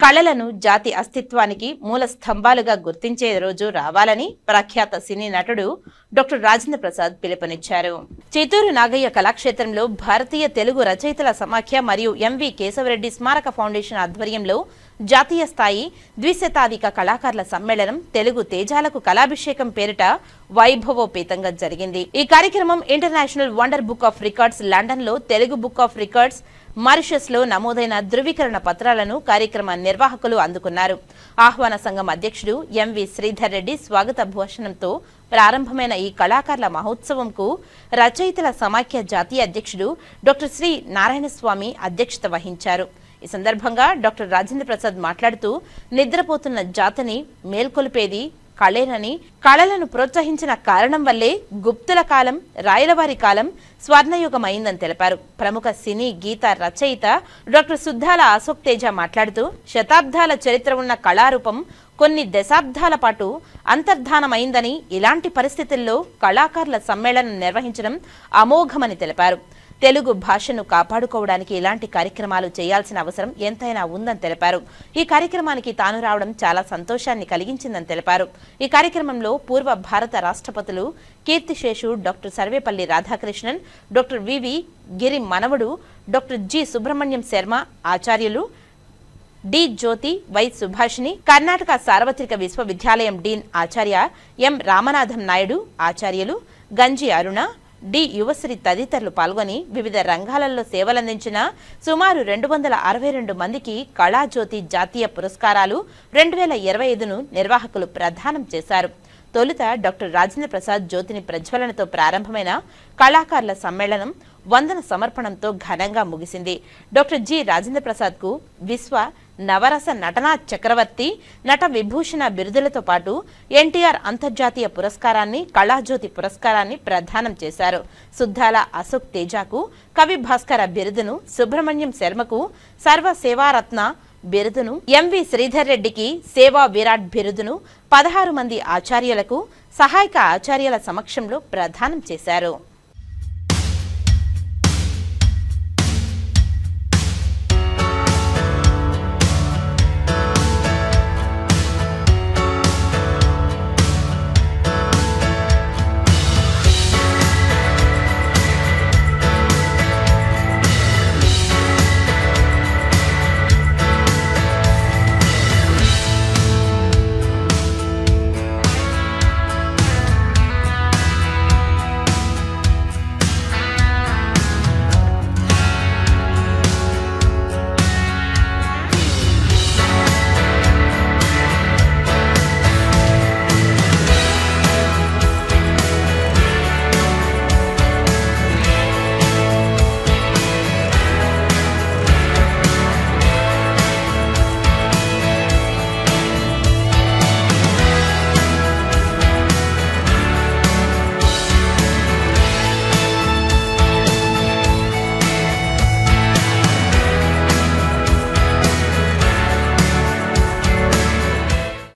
కళలను జాతి అస్తిత్వానికి మూల స్తంభాలుగా గుర్తించే రోజు రావాలని ప్రఖ్యాత సినీ నటుడు డాక్టర్ రాజేంద్ర ప్రసాద్ పిలుపునిచ్చారు. చిత్తూరు నాగయ్య కళాక్షేత్రంలో భారతీయ తెలుగు రచయితల సమాఖ్య మరియు ఎంవి కేశవరెడ్డి స్మారక ఫౌండేషన్ ఆధ్వర్యంలో జాతీయ స్థాయి ద్విశతాధిక కళాకారుల సమ్మేళనం తెలుగు తేజాలకు కళాభిషేకం పేరిట వైభవోపేతంగా జరిగింది. ఈ కార్యక్రమం international wonder book of records London లో Telugu book of records Mauritius లో నమోదైన ధృవీకరణ పత్రాలను కార్యక్రమ నిర్వాహకులు అందుకున్నారు. ఆహ్వాన సంఘం అధ్యక్షుడు ఎంవి శ్రీధర్ రెడ్డి స్వాగత భాషణంతో ప్రారంభమైన ఈ కళాకారుల మహోత్సవంకు రచయితల సమాఖ్య జాతీయ అధ్యక్షుడు డాక్టర్ శ్రీ నారాయణస్వామి అధ్యక్షత వహించారు. ఈ సందర్భంగా డాక్టర్ రాజేంద్ర ప్రసాద్ మాట్లాడుతూ నిద్రపోతున్న జాతిని మేల్కొల్పేది కళేనని, కళలను ప్రోత్సహించిన కారణం వల్లే గుప్తుల కాలం, రాయలవారి కాలం స్వర్ణయుగం అయిందని తెలిపారు. ప్రముఖ సినీ గీత రచయిత డాక్టర్ సుద్దాల అశోక్ తేజ మాట్లాడుతూ శతాబ్దాల చరిత్ర ఉన్న కళారూపం కొన్ని దశాబ్దాల పాటు అంతర్ధానమైందని, ఇలాంటి పరిస్థితుల్లో కళాకారుల సమ్మేళనం నిర్వహించడం అమోఘమని తెలిపారు. తెలుగు భాషను కాపాడుకోవడానికి ఇలాంటి కార్యక్రమాలు చేయాల్సిన అవసరం ఎంతైనా ఉందని తెలిపారు. ఈ కార్యక్రమానికి తాను రావడం చాలా సంతోషాన్ని కలిగించిందని తెలిపారు. ఈ కార్యక్రమంలో పూర్వ భారత రాష్ట్రపతులు కీర్తిశేషు డాక్టర్ సర్వేపల్లి రాధాకృష్ణన్, డాక్టర్ వివి గిరి మనవడు డాక్టర్ జి సుబ్రహ్మణ్యం శర్మ ఆచార్యులు, డి జ్యోతి, వై సుభాషిణి, కర్ణాటక సార్వత్రిక విశ్వవిద్యాలయం డీన్ ఆచార్య ఎం రామనాథం నాయుడు ఆచార్యులు, గంజి అరుణ, డి యువశ్రీ తదితరులు పాల్గొని వివిధ రంగాలలో సేవలందించిన సుమారు 262 మందికి కళాజ్యోతి జాతీయ పురస్కారాలు 2025ను నిర్వాహకులు ప్రదానం చేశారు. తొలుత డాక్టర్ రాజేంద్ర ప్రసాద్ జ్యోతిని ప్రజ్వలనతో ప్రారంభమైన కళాకారుల సమ్మేళనం వందన సమర్పణంతో ఘనంగా ముగిసింది. డాక్టర్ జి రాజేంద్ర ప్రసాద్ కు విశ్వ నవరస నటనా చక్రవర్తి, నట విభూషణ బిరుదులతో పాటు ఎన్టీఆర్ అంతర్జాతీయ పురస్కారాన్ని, కళాజ్యోతి పురస్కారాన్ని ప్రదానం చేశారు. సుద్దాల అశోక్ తేజకు కవి భాస్కర బిరుదును, సుబ్రహ్మణ్యం శర్మకు సర్వ సేవారత్న బిరుదును, ఎంవి శ్రీధర్ రెడ్డికి సేవా విరాట్ బిరుదును 16 మంది ఆచార్యులకు సహాయక ఆచార్యుల సమక్షంలో ప్రదానం చేశారు.